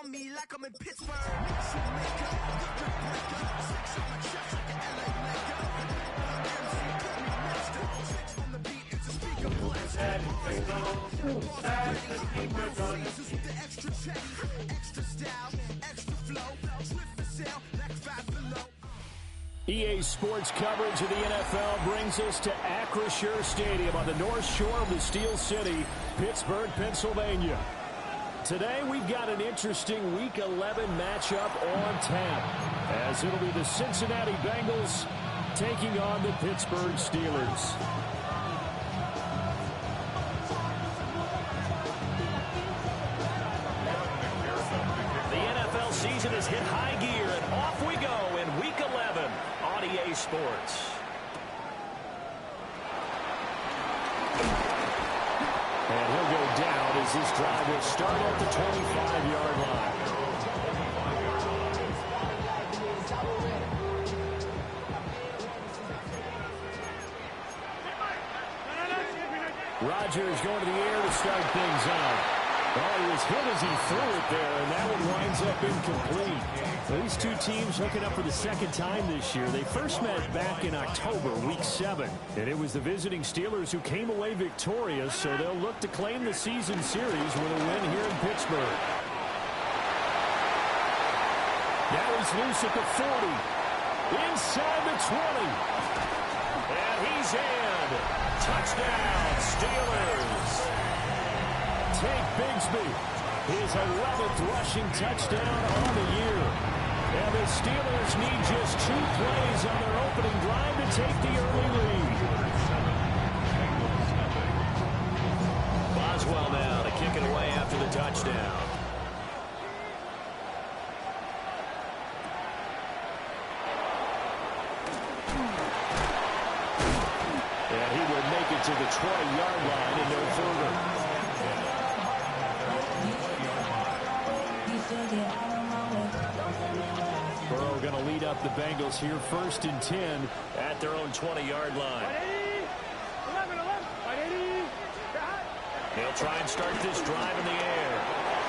on me like I'm in Pittsburgh. Shoemaker, record breaker, six on my chest like an LA Laker. MC, call me master. Six on the beat, it's a speaker blaster. Seasons with the extra check, extra style, extra flow. Swift for sale, like Five Below. EA Sports coverage of the NFL brings us to Acrisure Stadium on the north shore of the Steel City, Pittsburgh, Pennsylvania. Today we've got an interesting Week 11 matchup on tap, as it'll be the Cincinnati Bengals taking on the Pittsburgh Steelers. The NFL season has hit high gear, and off we go in Week 11 on EA Sports. And he'll go down as this drive will start at the 25-yard line. Rodgers going to the air to start things out. Oh, he was hit as he threw it there, and that one winds up incomplete. These two teams hooking up for the second time this year. They first met back in October, Week 7, and it was the visiting Steelers who came away victorious, so they'll look to claim the season series with a win here in Pittsburgh. Now he's loose at the 40, inside the 20, and he's in. Touchdown, Steelers. Tank Bigsby, his 11th rushing touchdown on the year. And the Steelers need just 2 plays on their opening drive to take the early lead. Boswell now to kick it away after the touchdown. And he will make it to the 20-yard line and no further. Burrow going to lead up the Bengals here, 1st and 10 at their own 20-yard line. They'll try and start this drive in the air.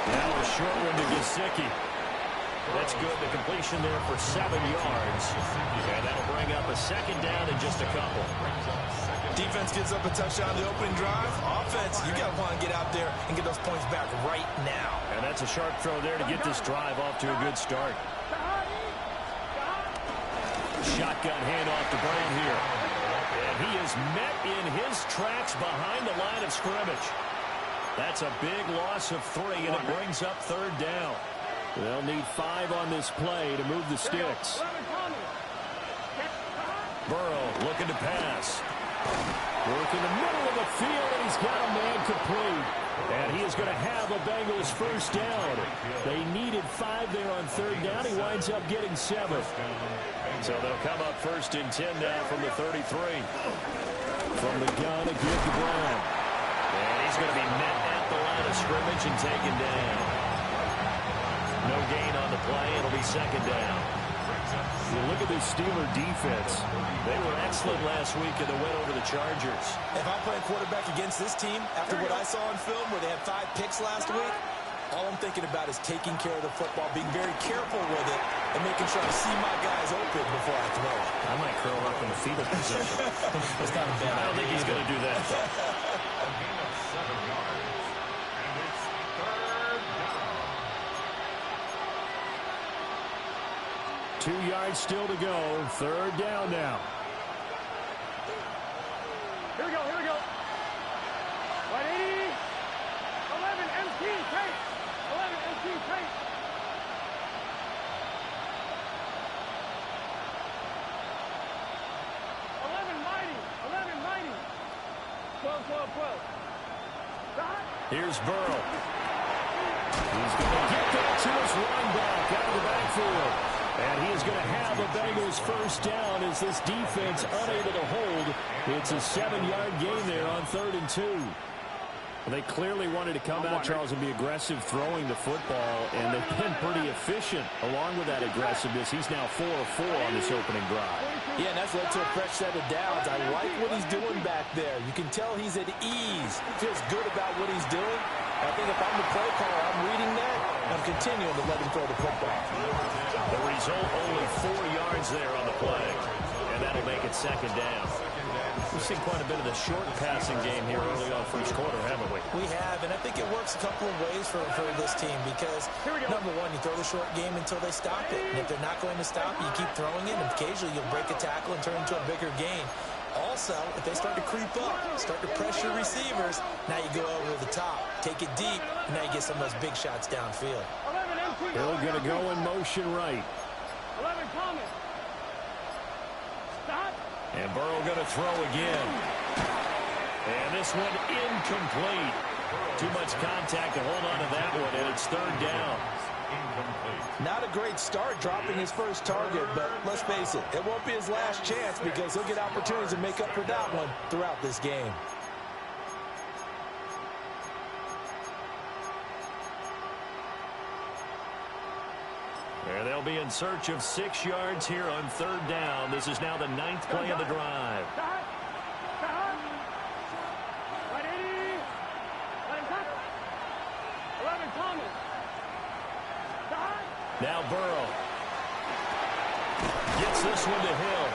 Now a short one to Gesicki. That's good. The completion there for 7 yards. And that'll bring up a 2nd down in just a couple. Defense gives up a touchdown on the opening drive. Offense, you got to want to get out there and get those points back right now. And that's a sharp throw there to get this drive off to a good start. Shotgun handoff to Brown here. And he is met in his tracks behind the line of scrimmage. That's a big loss of 3, and it brings up 3rd down. They'll need 5 on this play to move the sticks. Burrow looking to pass. Work in the middle of the field, and he's got a man complete. And he is going to have a Bengals 1st down. They needed 5 there on 3rd down. He winds up getting 7. So they'll come up 1st and 10 now from the 33. From the gun, a give to Brown. And he's going to be met at the line of scrimmage and taken down. No gain on the play. It'll be 2nd down. You look at this Steeler defense. They were excellent last week in the win over the Chargers. If I'm playing quarterback against this team, after what I saw on film where they had 5 picks last week, all I'm thinking about is taking care of the football, being very careful with it, and making sure I see my guys open before I throw it. I might curl up in the fetal position. That's not a bad idea. I don't think he's going to do that. 2 yards still to go. 3rd down now. Here we go, here we go. 180. 11, MT, take. 11, MT, take. 11, mighty. 11, mighty. 12, 12, 12. Here's Burrow. He's going to get that to his running back out of the backfield. And he is going to have a Bengals 1st down as this defense unable to hold. It's a 7-yard gain there on 3rd and 2. They clearly wanted to come out, Charles, and be aggressive throwing the football, and they've been pretty efficient along with that aggressiveness. He's now 4 of 4 on this opening drive. Yeah, and that's led to a fresh set of downs. I like what he's doing back there. You can tell he's at ease. Feels good about what he's doing. I think if I'm the play caller, I'm reading that, and I'm continuing to let him throw the football. The result, only 4 yards there on the play. And that'll make it second down. We've seen quite a bit of the short passing game here early on first quarter, haven't we? We have, and I think it works a couple of ways for this team because, number one, you throw the short game until they stop it. And if they're not going to stop it, you keep throwing it, and occasionally you'll break a tackle and turn into a bigger gain. Also, if they start to creep up, start to pressure receivers, now you go over the top, take it deep, and now you get some of those big shots downfield. Hill going to go in motion right. 11 Thomas. Stop. And Burrow going to throw again. And this one incomplete. Too much contact to hold on to that one, and it's third down. Not a great start dropping his first target, but let's face it, it won't be his last chance because he'll get opportunities to make up for that one throughout this game. And they'll be in search of 6 yards here on third down. This is now the 9th play of the drive. Right 80. Let him cut. 11 Thomas. Now Burrow gets this one to Hill.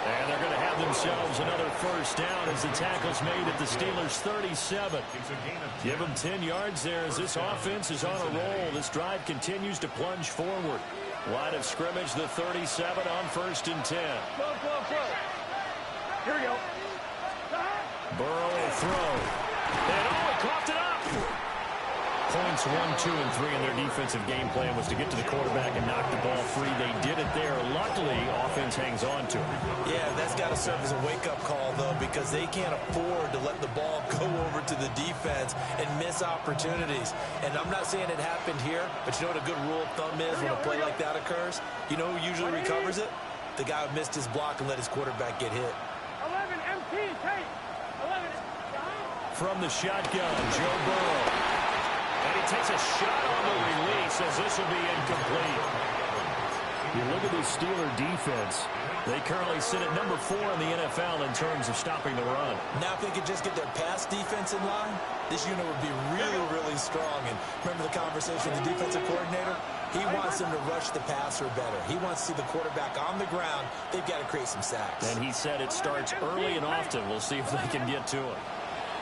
And they're going to have themselves another first down as the tackle's made at the Steelers' 37. Give them 10 yards there as this offense is on a roll. This drive continues to plunge forward. Line of scrimmage, the 37 on 1st and 10. Flow. Here we go. Burrow will throw. And he coughed it up. Points 1, 2, and 3 in their defensive game plan was to get to the quarterback and knock the ball free. They did it there. Luckily, offense hangs on to it. Yeah, that's got to serve as a wake-up call, though, because they can't afford to let the ball go over to the defense and miss opportunities. And I'm not saying it happened here, but you know what a good rule of thumb is when a play like that occurs? You know who usually recovers it? The guy who missed his block and let his quarterback get hit. 11 MT. Take. 11. From the shotgun, Joe Burrow. And he takes a shot on the release as this will be incomplete. You look at this Steeler defense. They currently sit at number 4 in the NFL in terms of stopping the run. Now if they could just get their pass defense in line, this unit would be really, really strong. And remember the conversation with the defensive coordinator? He wants them to rush the passer better. He wants to see the quarterback on the ground. They've got to create some sacks. And he said it starts early and often. We'll see if they can get to it.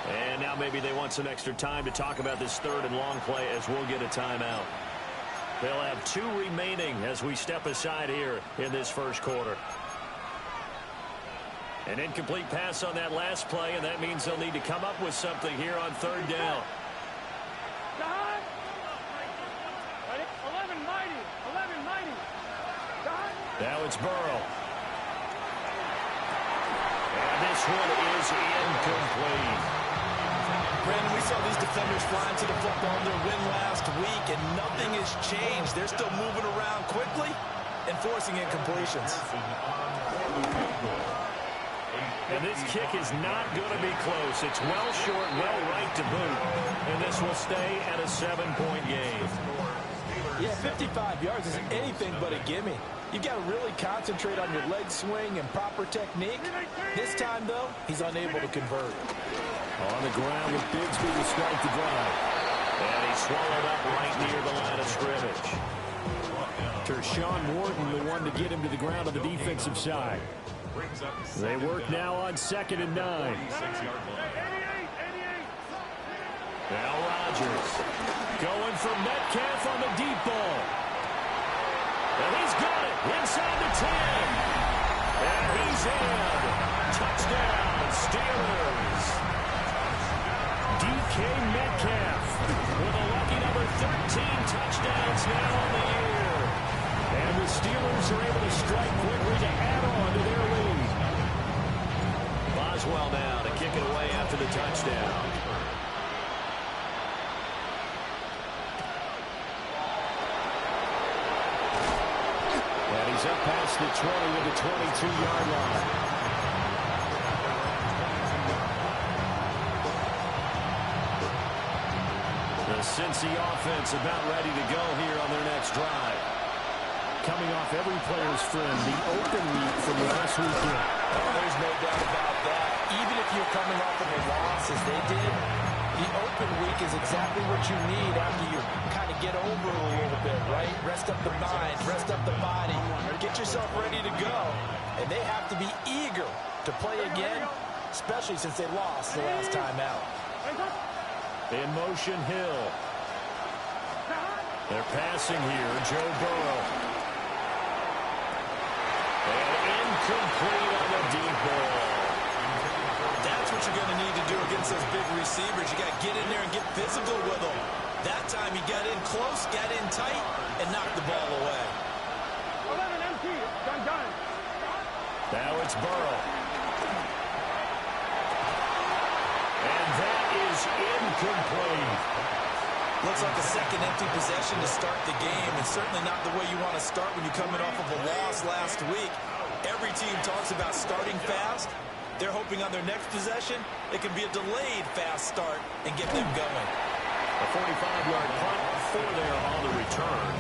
And now maybe they want some extra time to talk about this third and long play as we'll get a timeout. They'll have 2 remaining as we step aside here in this first quarter. An incomplete pass on that last play, and that means they'll need to come up with something here on third down. 11 mighty. Now it's Burrow. And this one is incomplete. Brandon, we saw these defenders flying to the football in their win last week, and nothing has changed. They're still moving around quickly and forcing incompletions. And this kick is not going to be close. It's well short, well right to boot. And this will stay at a 7-point game. Yeah, 55 yards is anything but a gimme. You've got to really concentrate on your leg swing and proper technique. This time, though, he's unable to convert. On the ground with Bigsby to strike the drive. And he's swallowed up right near the line of scrimmage. Tershawn Wharton, the one to get him to the ground on the defensive side. They work now on 2nd and 9. Now Rodgers going for Metcalf on the deep ball. And he's got it inside the 10. And he's in. Touchdown, Steelers. DK Metcalf with a lucky number 13 touchdowns now on the year. And the Steelers are able to strike quickly to add on to their lead. Boswell now to kick it away after the touchdown. And he's up past the 20 to the 22-yard line. The Cincy offense about ready to go here on their next drive. Coming off every player's friend, the open week from last weekend. Oh, there's no doubt about that. Even if you're coming off of a loss as they did, The open week is exactly what you need after you kind of get over a little bit, right? Rest up the mind, rest up the body, get yourself ready to go. And they have to be eager to play again, especially since they lost the last time out. In motion, Hill. They're passing here, Joe Burrow. And incomplete on the deep ball. That's what you're going to need to do against those big receivers. You got to get in there and get physical with them. That time he got in close, got in tight, and knocked the ball away. 11 MT, done. Now it's Burrow. And that is incomplete. Looks like a second empty possession to start the game, and certainly not the way you want to start when you're coming off of a loss last week. Every team talks about starting fast. They're hoping on their next possession, it can be a delayed fast start and get them going. A 45-yard punt for there on the return.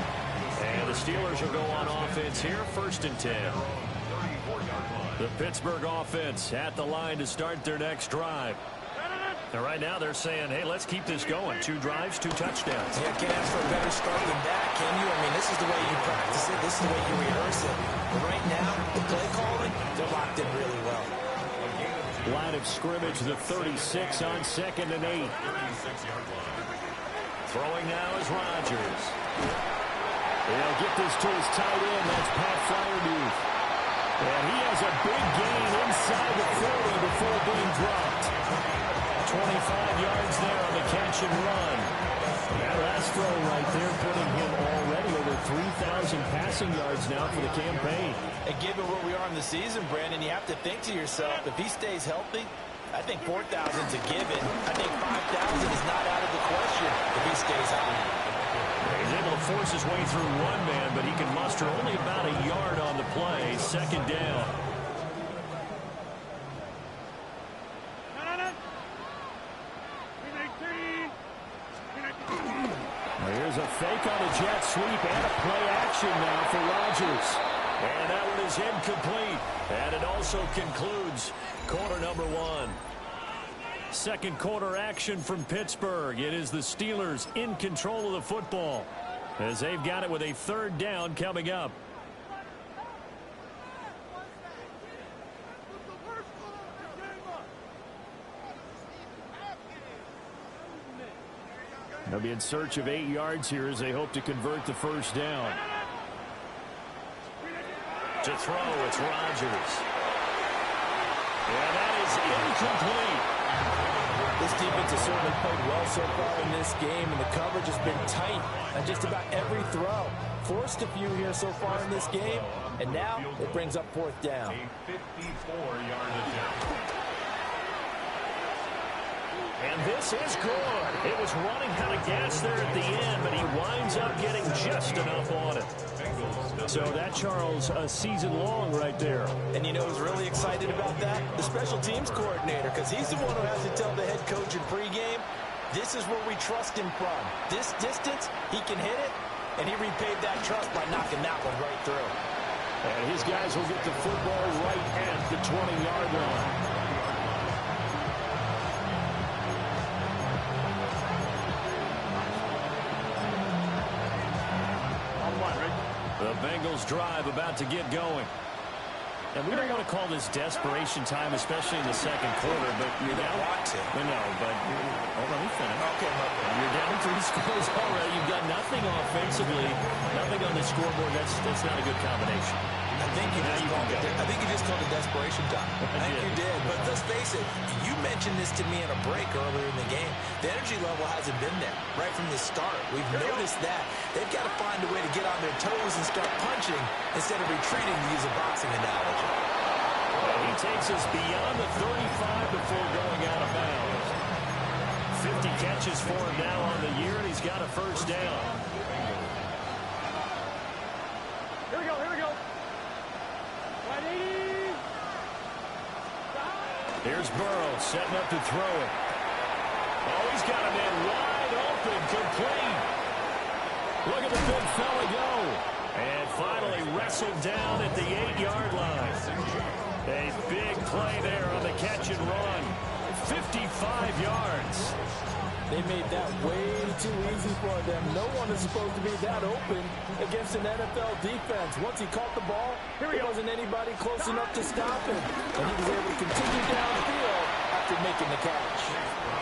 And the Steelers will go on offense here, 1st and 10. The Pittsburgh offense at the line to start their next drive. And right now they're saying, hey, let's keep this going. 2 drives, 2 touchdowns. Yeah, can't ask for a better start than that, can you? I mean, this is the way you practice it. This is the way you rehearse it. But right now, the play calling, they're locked in really well. Line of scrimmage, the 36 on 2nd and 8. Throwing now is Rodgers. They'll get this to his tight end. That's Pat Freiermuth. And he has a big gain inside the 40 before being dropped. 25 yards there on the catch and run. That last throw right there putting him already over 3,000 passing yards now for the campaign. And given where we are in the season, Brandon, you have to think to yourself, if he stays healthy, I think 4,000 is a given. I think 5,000 is not out of the question if he stays healthy. He's able to force his way through one man, but he can muster only about a yard on the play. 2nd down. Here's a fake on the jet sweep and a play action now for Rodgers. And that one is incomplete. And it also concludes quarter number 1. Second quarter action from Pittsburgh. It is the Steelers in control of the football as they've got it with a 3rd down coming up. They'll be in search of 8 yards here as they hope to convert the 1st down. To throw, it's Rodgers. And that is incomplete. This defense has certainly played well so far in this game, and the coverage has been tight on just about every throw. Forced a few here so far in this game, and now it brings up 4th down. A 54-yard attempt. And this is good. It was running out of gas there at the end, but he winds up getting just enough on it. So that, Charles, a season long right there. And you know who's really excited about that? The special teams coordinator, because he's the one who has to tell the head coach in pregame, this is where we trust him from. This distance, he can hit it, and he repaid that trust by knocking that one right through. And his guys will get the football right at the 20-yard line. The Bengals drive about to get going. And we don't want to call this desperation time, especially in the second quarter, but you're down. Want to. No, but let me finish. Okay, You're down 3 scores already. You've got nothing offensively, nothing on the scoreboard. That's not a good combination. I think you just called it desperation time. I think you did. But let's face it, you mentioned this to me in a break earlier in the game. The energy level hasn't been there right from the start. We've noticed that. They've got to find a way to get on their toes and start punching instead of retreating, to use a boxing analogy. And he takes us beyond the 35 before going out of bounds. 50 catches for him now on the year, and he's got a 1st down. Here we go. Here's Burrow setting up to throw it. Oh, he's got a man wide open, complete. Look at the big fella go. And finally wrestled down at the 8-yard line. A big play there on the catch and run. 55 yards. They made that way too easy for them. No one is supposed to be that open against an NFL defense. Once he caught the ball, there wasn't anybody close enough to stop him. And he was able to continue downfield after making the catch.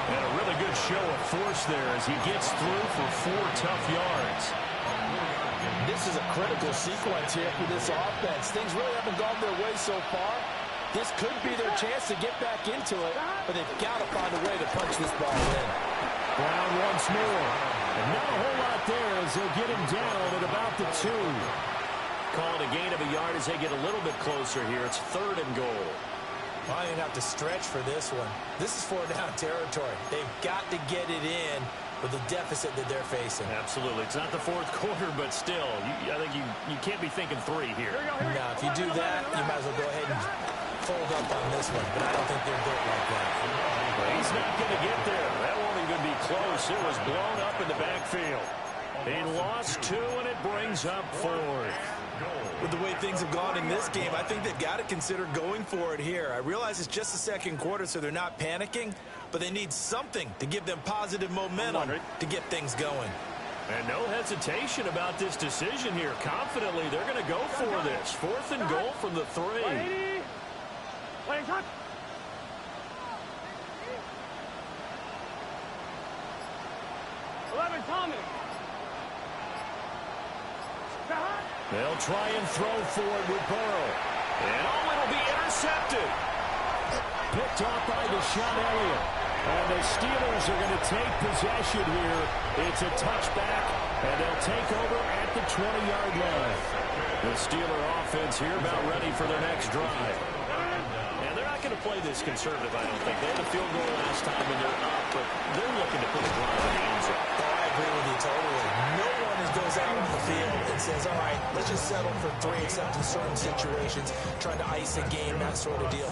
And a really good show of force there as he gets through for 4 tough yards. This is a critical sequence here for this offense. Things really haven't gone their way so far. This could be their chance to get back into it, but they've got to find a way to punch this ball in. Brown once more. And not a whole lot there as they'll get him down at about the 2. Call it a gain of a yard as they get a little bit closer here. It's 3rd and goal. I didn't have to stretch for this one. This is 4-down territory. They've got to get it in with the deficit that they're facing. Absolutely. It's not the 4th quarter, but still, I think you can't be thinking 3 here. Now, if you do that, you might as well go ahead and fold up on this one, but I don't think they're built like that. He's not going to get there. That won't even be close. It was blown up in the backfield. He lost 2, and it brings up 4th. With the way things have gone in this game, I think they've got to consider going for it here. I realize it's just the 2nd quarter, so they're not panicking, but they need something to give them positive momentum to get things going. And no hesitation about this decision here. Confidently, they're going to go for this. 4th and goal from the 3. Playing touch. Thomas. They'll try and throw for it with Burrow. And it'll be intercepted. Picked off by Deshaun Elliott. And the Steelers are going to take possession here. It's a touchback, and they'll take over at the 20-yard line. The Steeler offense here about ready for their next drive. And they're not going to play this conservative, I don't think. They had a field goal last time, and they're up, but they're looking to put a drive in the end zone. Oh, I agree with you totally. No one goes out on the field and says, all right, let's just settle for 3 except in certain situations, trying to ice a game, that sort of deal.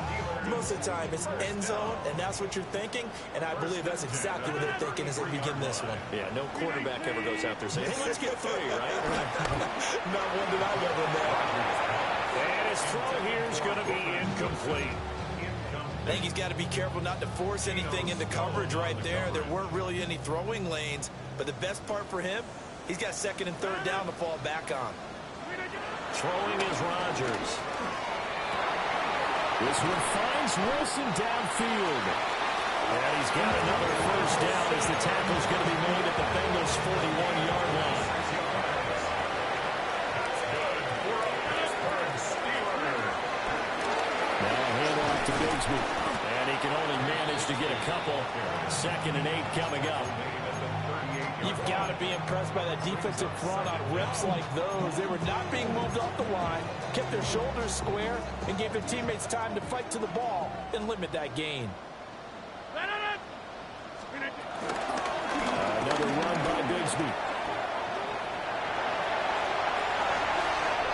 Most of the time, it's end zone, and that's what you're thinking, and I believe that's exactly what they're thinking as they begin this one. Yeah, no quarterback ever goes out there saying, hey, let's get 3, right? Not one that I've ever met. And his throw here is going to be incomplete. I think he's got to be careful not to force anything into coverage right there. There weren't really any throwing lanes, but the best part for him, he's got 2nd and 3rd down to fall back on. Throwing is Rodgers. This one finds Wilson downfield. And he's got another 1st down as the tackle's going to be made at the Bengals' 41-yard line. Now a handoff to Bigsby. And he can only manage to get a couple. 2nd and 8 coming up. You've got to be impressed by that defensive front on reps like those. They were not being moved off the line, kept their shoulders square, and gave their teammates time to fight to the ball and limit that gain. Another run by Bigsby.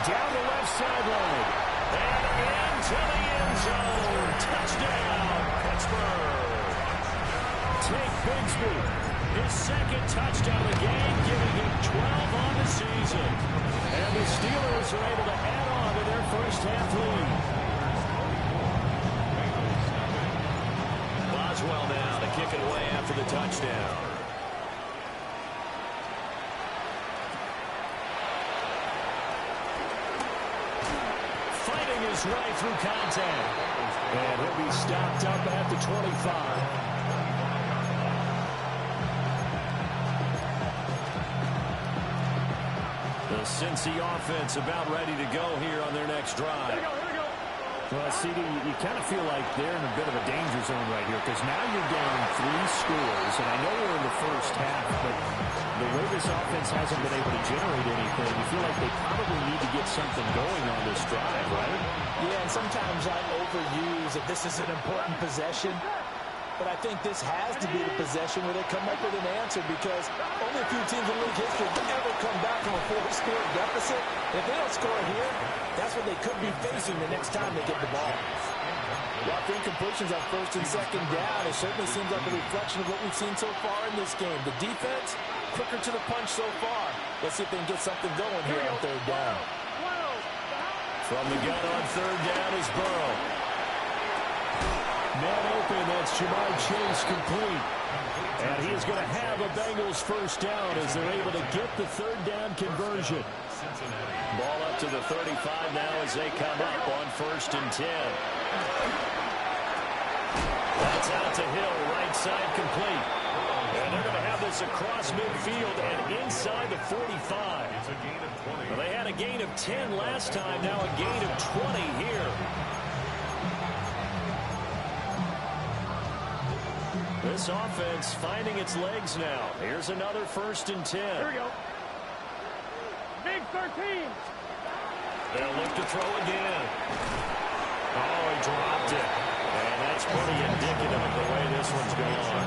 Down the left sideline. And into the end zone. Touchdown, Pittsburgh. Take Bigsby. His 2nd touchdown of the game, giving him 12 on the season. And the Steelers are able to add on to their first half lead. Boswell now to kick it away after the touchdown. Fighting his way through contact. And he'll be stopped up at the 25. The Cincy offense about ready to go here on their next drive. Well, CD, you kind of feel like they're in a bit of a danger zone right here because now you're down 3 scores, and I know we're in the first half, but the way this offense hasn't been able to generate anything, you feel like they probably need to get something going on this drive, right? Yeah, and sometimes I overuse that this is an important possession. But I think this has to be the possession where they come up with an answer because only a few teams in league history have ever come back from a 4-score deficit. And if they don't score here, that's what they could be facing the next time they get the ball. Lots of incompletions on 1st and 2nd down. It certainly seems like a reflection of what we've seen so far in this game. The defense, quicker to the punch so far. Let's see if they can get something going here on 3rd down. From the gun on 3rd down is Burrow. Man open, that's Jamar Chase complete. And he is going to have a Bengals first down as they're able to get the third down conversion. Ball up to the 35 now as they come up on 1st and 10. That's out to Hill, right side complete. And they're going to have this across midfield and inside the 45. Well, they had a gain of 10 last time, now a gain of 20 here. This offense finding its legs now. Here's another 1st and 10. Here we go. Big 13. They'll look to throw again. Oh, he dropped it. And that's pretty indicative of the way this one's gone.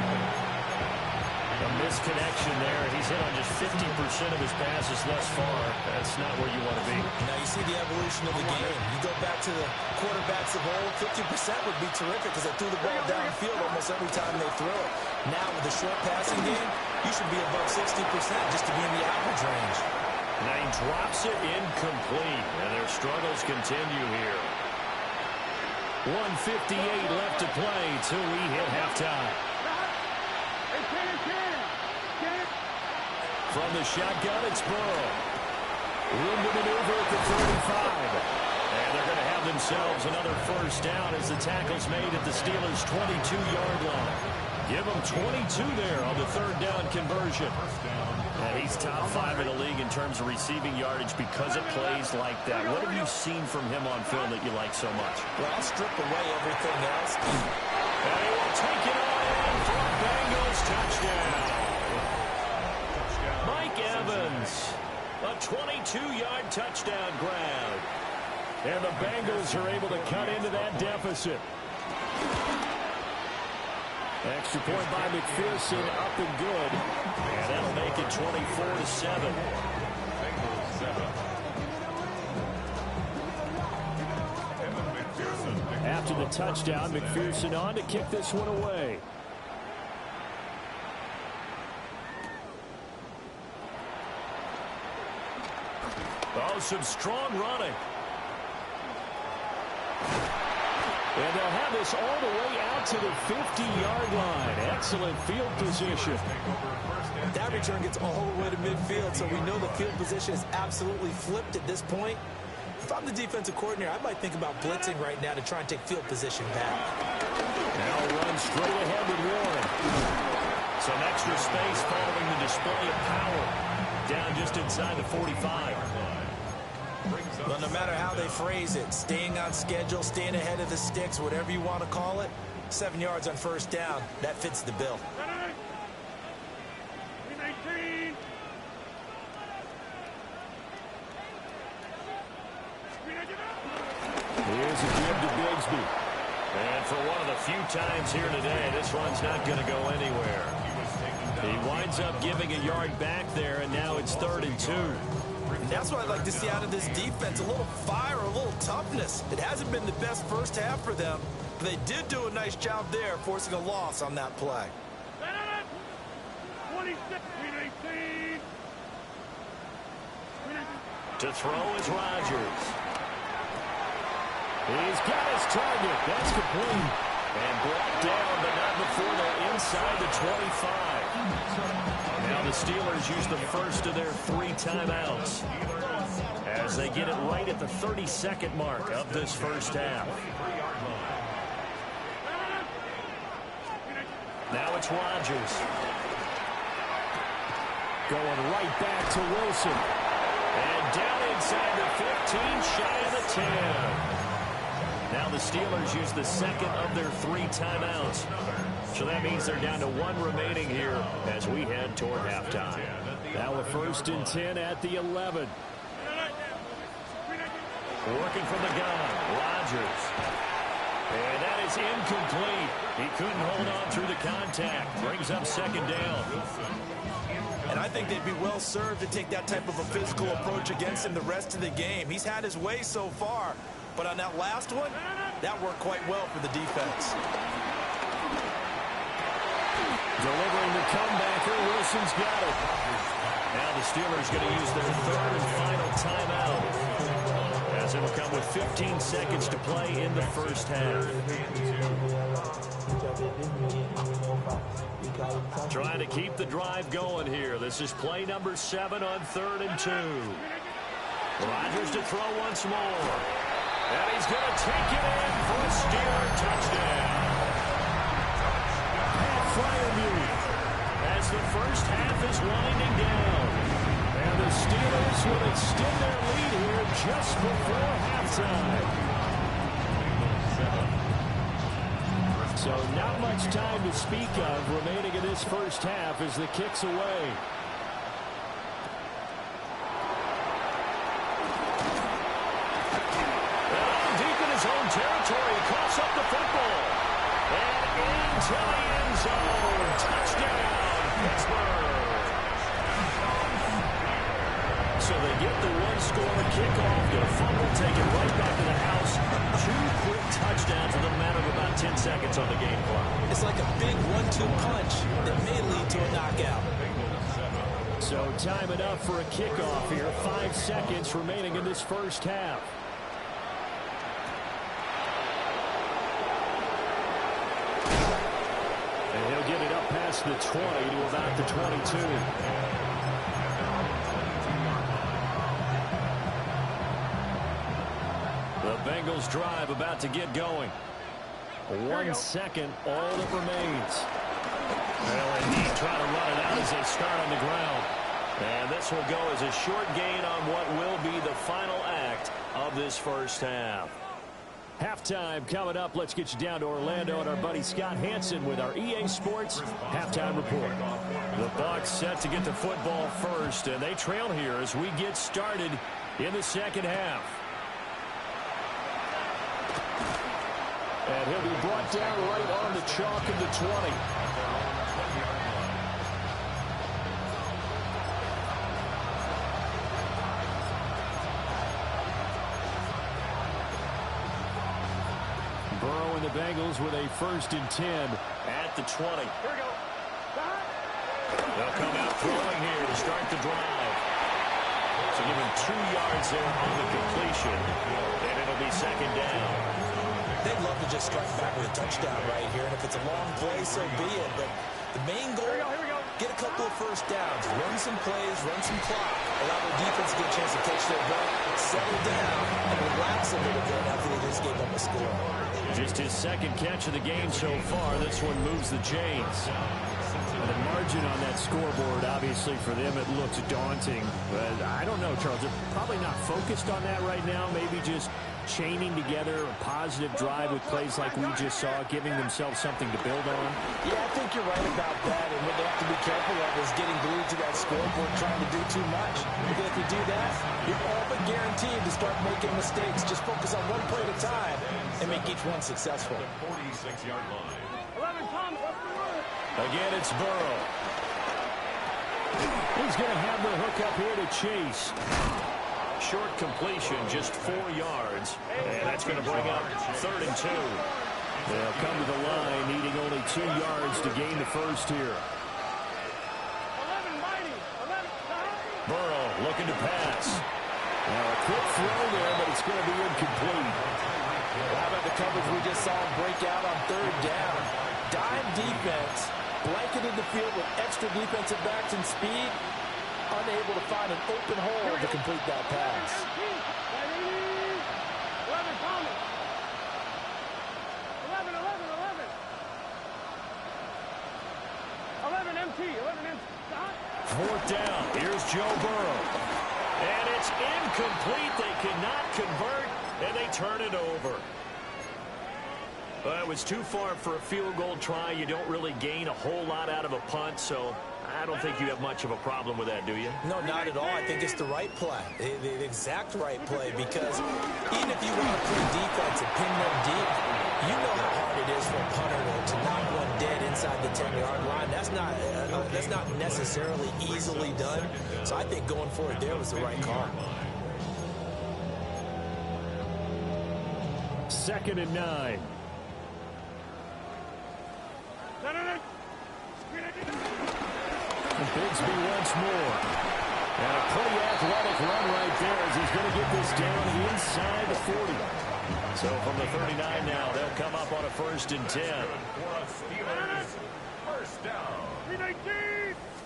A misconnection there. He's hit on just 50% of his passes thus far. That's not where you want to be. Now you see the evolution of the game. You go back to the quarterbacks of old, 50% would be terrific because they threw the ball downfield almost every time they throw it. Now with the short passing game, you should be above 60% just to be in the average range. Now he drops it incomplete, and their struggles continue here. 1:58 left to play till we hit halftime. From the shotgun, it's Burrow. Room to maneuver at the 35. And they're going to have themselves another first down as the tackle's made at the Steelers' 22-yard line. Give them 22 there on the third down conversion. And he's top 5 in the league in terms of receiving yardage because it plays like that. What have you seen from him on film that you like so much? Well, I'll strip away everything else. And he will take it all in for a Bengals touchdown. Mike Evans, a 22-yard touchdown grab. And the Bengals are able to cut into that deficit. Extra point by McPherson, up and good. And that'll make it 24-7. After the touchdown, McPherson on to kick this one away. Oh, some strong running. And they'll have this all the way out to the 50-yard line. Excellent field position. That return gets all the way to midfield, so we know the field position is absolutely flipped at this point. If I'm the defensive coordinator, I might think about blitzing right now to try and take field position back. Now run straight ahead with Warren. Some extra space following the display of power. Down just inside the 45. Well, no matter how they phrase it, staying on schedule, staying ahead of the sticks, whatever you want to call it, 7 yards on first down, that fits the bill. Here's a give to Bigsby. And for one of the few times here today, this one's not going to go anywhere. He winds up giving a yard back there, and now it's 3rd and 2. That's what I'd like to see out of this defense, a little fire, a little toughness. It hasn't been the best first half for them, but they did do a nice job there, forcing a loss on that play. 26, 18. To throw is Rodgers. He's got his target. That's complete. And brought down, but not before they're inside the 25. Now the Steelers use the first of their 3 timeouts as they get it right at the 32nd mark of this first half. Now it's Rodgers. Going right back to Wilson. And down inside the 15, shy of the 10. Now the Steelers use the second of their 3 timeouts. So that means they're down to 1 remaining here as we head toward halftime. Now a 1st and 10 at the 11. Working from the gun, Rodgers. And that is incomplete. He couldn't hold on through the contact. Brings up 2nd down. And I think they'd be well served to take that type of a physical approach against him the rest of the game. He's had his way so far. But on that last one, that worked quite well for the defense. Delivering the comebacker, Wilson's got it. Now the Steelers going to use their 3rd and final timeout, as it'll come with 15 seconds to play in the first half. trying to keep the drive going here. This is play number 7 on 3rd and 2. Rodgers to throw once more. And he's going to take it in for a Steeler touchdown. Pat Freiermuth as the first half is winding down. And the Steelers will extend their lead here just before halftime. So not much time to speak of remaining in this first half as the kick's away. And deep in his own territory, coughs up the football. And into the end zone. Touchdown, Pittsburgh. So they get the one-score kickoff, get a fumble, take it right back to the house. 2 quick touchdowns in the matter of about 10 seconds on the game clock. It's like a big 1-2 punch that may lead to a knockout. So time enough for a kickoff here. 5 seconds remaining in this first half. And he'll get it up past the 20 to about the 22. The Bengals drive about to get going. 1 second, all that remains. Well, indeed, trying to run it out as they start on the ground. And this will go as a short gain on what will be the final act of this first half. Halftime coming up. Let's get you down to Orlando and our buddy Scott Hansen with our EA Sports Halftime Report. The Bucs set to get the football first, and they trail here as we get started in the second half. And he'll be brought down right on the chalk of the 20. Burrow and the Bengals with a 1st and 10 at the 20. Here we go. They'll come out throwing here to start the drive. So give him 2 yards there on the completion, and it'll be 2nd down. They'd love to just strike back with a touchdown right here, and if it's a long play, so be it. But the main goal, get a couple of first downs, run some plays, run some clock, allow their defense to get a chance to catch their breath, settle down, and relax a little bit after they just gave up a score. Just his 2nd catch of the game so far. This one moves the chains. And the margin on that scoreboard, obviously, for them, it looks daunting. But I don't know, Charles. They're probably not focused on that right now. Maybe just chaining together a positive drive with plays like we just saw, giving themselves something to build on. Yeah, I think you're right about that. And what they have to be careful of is getting glued to that scoreboard, trying to do too much. Because if you do that, you're all but guaranteed to start making mistakes. Just focus on one play at a time and make each one successful. 46-yard line. 11, Thomas, what's the word? Again, it's Burrow. He's going to have the hook up here to Chase. Short completion, just 4 yards. And that's going to bring up 3rd and 2. They'll come to the line, needing only 2 yards to gain the first here. 11, Mighty. 11, Burrow looking to pass. Now a quick throw there, but it's going to be incomplete. How about the coverage we just saw break out on 3rd down? Dime defense, blanketed the field with extra defensive backs and speed, unable to find an open hole to complete that pass. 11, Thomas. 11, 11, 11. 11, MT, 11, MT. 4th down, here's Joe Burrow. And it's incomplete. They cannot convert, and they turn it over. Well, it was too far for a field goal try. You don't really gain a whole lot out of a punt, so I don't think you have much of a problem with that, do you? No, not at all. I think it's the right play, the exact right play, because even if you want to play defense and pin them deep, you know how hard it is for a punter to knock one dead inside the 10-yard line. That's not necessarily easily done. So I think going for it there was the right call. 2nd and 9. And Bigsby once more. And a pretty athletic run right there as he's going to get this down inside the 40. So from the 39 now, they'll come up on a 1st and 10. For a Steelers first down.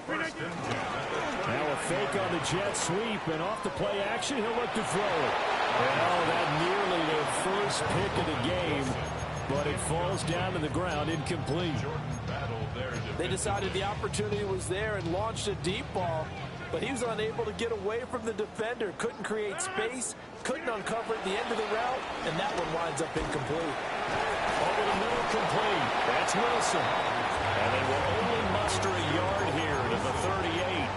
First and 10 at the Now a fake on the jet sweep, and off the play action, he'll look to throw it. Well, that nearly their first pick of the game, but it falls down to the ground, incomplete. They decided the opportunity was there and launched a deep ball, but he was unable to get away from the defender, couldn't create space, couldn't uncover at the end of the route, and that one winds up incomplete. Over the middle, complete. That's Wilson. And they will only muster a yard here to the 38.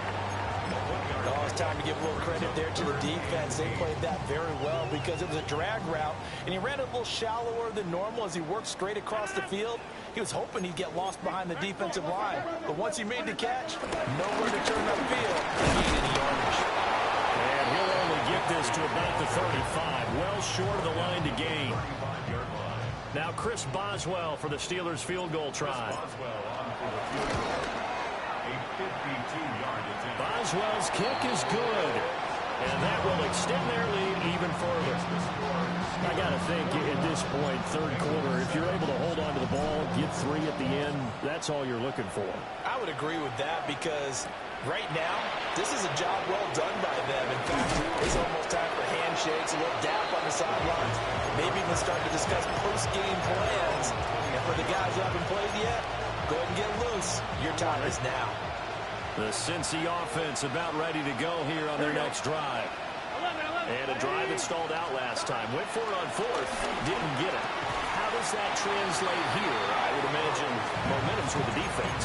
Oh, it's time to give a little credit there to the defense. They played that very well because it was a drag route, and he ran a little shallower than normal as he worked straight across the field. He was hoping he'd get lost behind the defensive line, but once he made the catch, nowhere to turn upfield to gain any yardage. And he'll only get this to about the 35, well short of the line to gain. Now Chris Boswell for the Steelers field goal try. Boswell's kick is good, and that will extend their lead even further. I got to think at this point, third quarter, if you're able to hold on to the ball, get 3 at the end, that's all you're looking for. I would agree with that because right now, this is a job well done by them. In fact, it's almost time for handshakes, a little dap on the sidelines, maybe even start to discuss post-game plans. And for the guys who haven't played yet, go ahead and get loose. Your time is now. The Cincy offense about ready to go here on their next drive. And a drive that stalled out last time. Went for it on fourth, didn't get it. How does that translate here? I would imagine momentum's with the defense.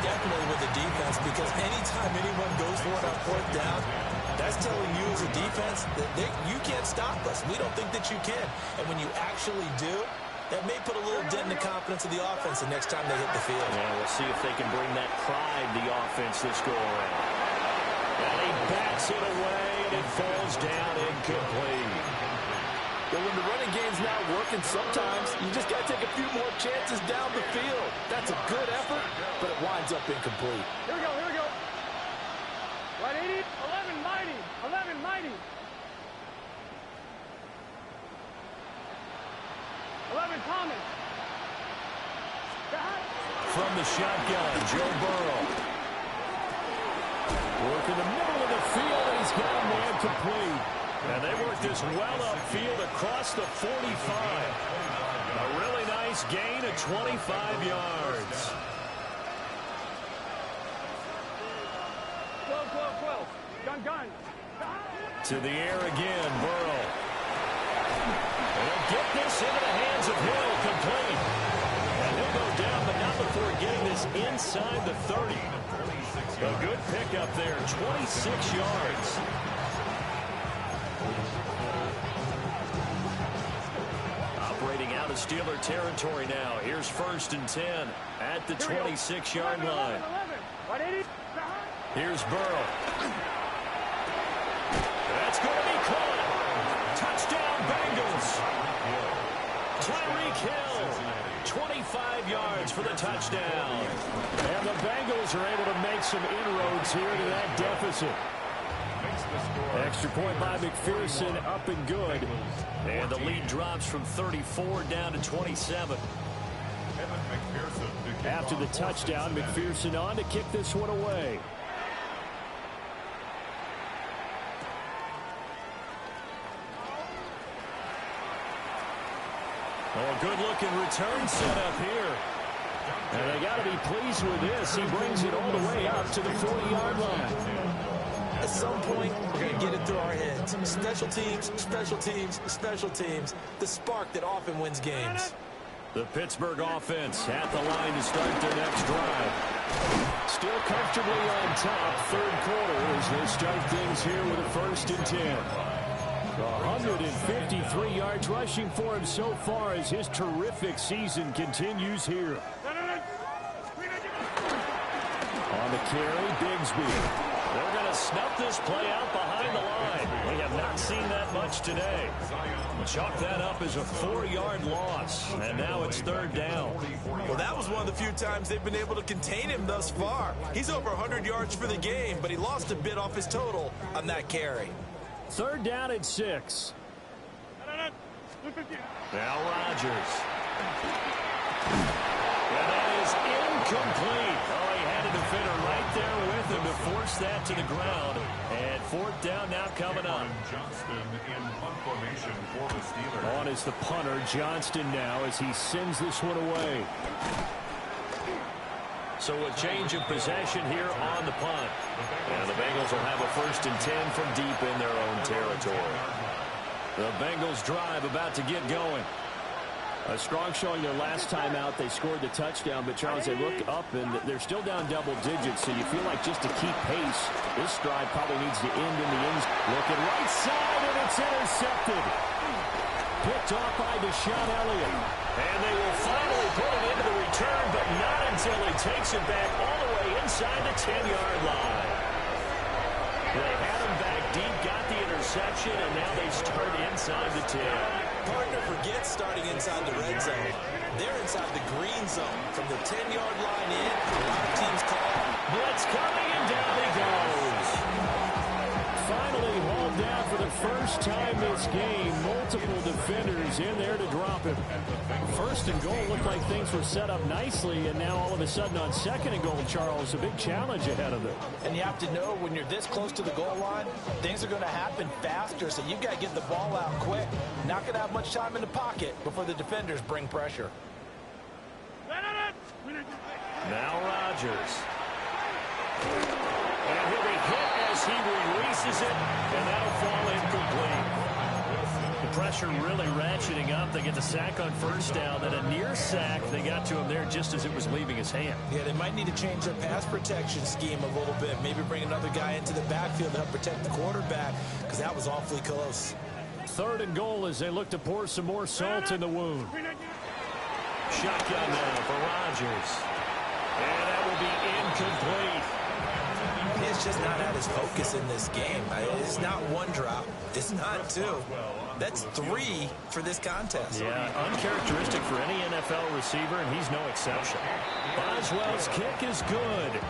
Definitely with the defense, because anytime anyone goes for it on fourth down, that's telling you as a defense that you can't stop us. We don't think that you can. And when you actually do, that may put a little dent in the confidence of the offense the next time they hit the field. Yeah, we'll see if they can bring that pride to the offense this go-around. And he bats it away, and it falls down incomplete. But when the running game's not working, sometimes you just got to take a few more chances down the field. That's a good effort, but it winds up incomplete. Here we go, here we go. Right 80, 11 mighty, 11 mighty. 11 Thomas. From the shotgun, Joe Burrow. Work in the middle of the field, and he's got a man complete. And they work this well upfield across the 45. A really nice gain of 25 yards. 12. Gun. To the air again, Burrow. And he'll get this into the hands of Hill, complete. And he'll go down, but not before getting this inside the 30. A good pickup there, 26 yards. Operating out of Steeler territory now. Here's 1st and 10 at the 26-yard line. 11. Here's Burrow. That's going to be caught. Touchdown, Bengals. Tyreek Hill, 25 yards for the touchdown. And the Bengals are able to make some inroads here to that deficit. Extra point by McPherson, up and good. And the lead drops from 34 down to 27. After the touchdown, McPherson on to kick this one away. Oh, good-looking return set up here. And they got to be pleased with this. He brings it all the way up to the 40-yard line. At some point, we're going to get it through our heads. Special teams, special teams, special teams. The spark that often wins games. The Pittsburgh offense at the line to start their next drive. Still comfortably on top, third quarter, as they start things here with a 1st and 10. 153 yards rushing for him so far as his terrific season continues here. On the carry, Bigsby. They're going to snuff this play out behind the line. We have not seen that much today. Chalk that up as a 4-yard loss, and now it's 3rd down. Well, that was one of the few times they've been able to contain him thus far. He's over 100 yards for the game, but he lost a bit off his total on that carry. 3rd down and 6. Now Rodgers. And that is incomplete. Oh, he had force that to the ground. And fourth down now coming up. Johnston in punt formation for the Steelers. On is the punter, Johnston now, as he sends this one away. So a change of possession here on the punt. And the Bengals will have a 1st and 10 from deep in their own territory. The Bengals drive about to get going. A strong showing their last time out. They scored the touchdown, but Charles, they look up and they're still down double digits, so you feel like just to keep pace, this drive probably needs to end in the end. Looking right side, and it's intercepted. Picked off by Deshaun Elliott. And they will finally put it into the return, but not until he takes it back all the way inside the 10-yard line. They had him back deep, got the interception, and now they start inside the 10. Partner forgets starting inside the red zone. They're inside the green zone. From the 10-yard line in, a lot of teams call. Blitz coming, and down he goes. Finally hauled down for the first time this game. Multiple defenders in there to drop him. 1st and goal looked like things were set up nicely, and now all of a sudden on 2nd and goal, Charles, a big challenge ahead of them. And you have to know when you're this close to the goal line, things are going to happen faster, so you've got to get the ball out quick. Not going to have much time in the pocket before the defenders bring pressure. Now Rodgers. And he'll be hit as he releases it, and that'll fall incomplete. The pressure really ratcheting up. They get the sack on 1st down, then a near sack. They got to him there just as it was leaving his hand. Yeah, they might need to change their pass protection scheme a little bit. Maybe bring another guy into the backfield to help protect the quarterback, because that was awfully close. 3rd and goal as they look to pour some more salt in the wound. Shotgun now for Rodgers. And that will be incomplete. It's just not at his focus in this game. It's not one drop. It's not 2. That's 3 for this contest. Yeah, uncharacteristic for any NFL receiver, and he's no exception. Boswell's kick is good.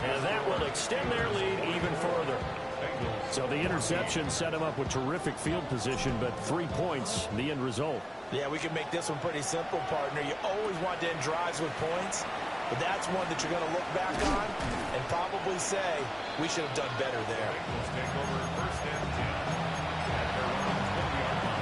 And that will extend their lead even further. So the interception set him up with terrific field position, but 3 points, the end result. Yeah, we can make this one pretty simple, partner. You always want to end drives with points, but that's one that you're going to look back on and probably say, we should have done better there. Take over 1st and 10 at their own 20-yard line.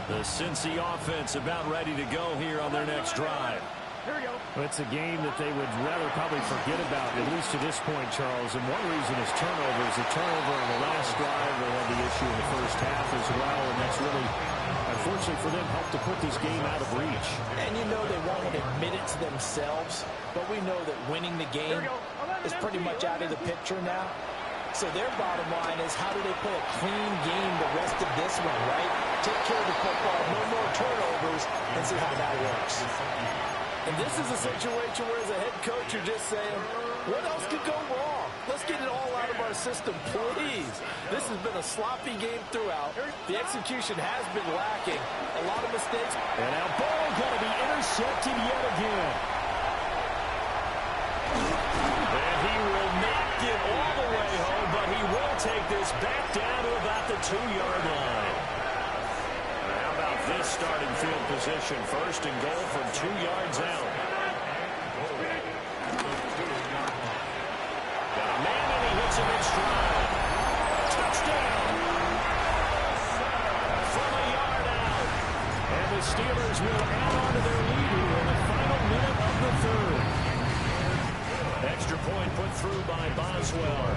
The Cincy offense about ready to go here on their next drive. Here we go. It's a game that they would rather probably forget about, at least to this point, Charles. And one reason is turnovers. The turnover on the last drive, they had the issue in the 1st half as well, and that's really, unfortunately for them, helped to put this game out of reach. And you know they won't admit it to themselves, but we know that winning the game is pretty much out of the picture now. So their bottom line is, how do they play a clean game the rest of this one, right? Take care of the football, no more turnovers, and see how that works. And this is a situation where as a head coach, you're just saying, what else could go wrong? Let's get it all out of our system, please. This has been a sloppy game throughout. The execution has been lacking. A lot of mistakes. And now ball going to be intercepted yet again. And he will not get all the way home, but he will take this back down to about the 2-yard line. How about this starting field position? 1st and goal from 2 yards out. Got a man and he hits him in stride. Touchdown! From a yard out. And the Steelers will add on to their lead here in the final minute of the 3rd. Extra point put through by Boswell.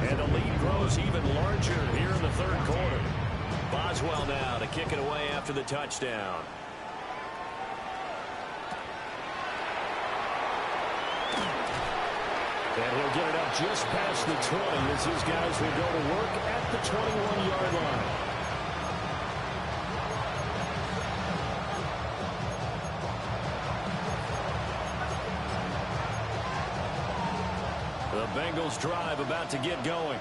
And the lead grows even larger here in the 3rd quarter. Boswell now to kick it away after the touchdown. And he'll get it up just past the 20 as his guys will go to work at the 21-yard line. The Bengals drive about to get going.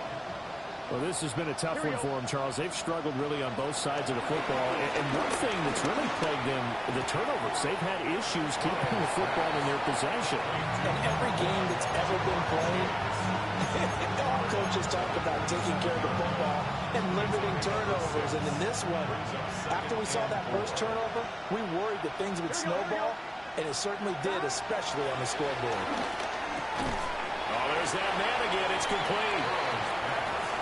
Well, this has been a tough one for them, Charles. They've struggled really on both sides of the football. And one thing that's really plagued them, the turnovers. They've had issues keeping the football in their possession. In every game that's ever been played, all coaches talk about taking care of the football. and limiting turnovers. And in this one, after we saw that first turnover, we worried that things would snowball, and it certainly did, especially on the scoreboard. Oh, there's that man again. It's complete.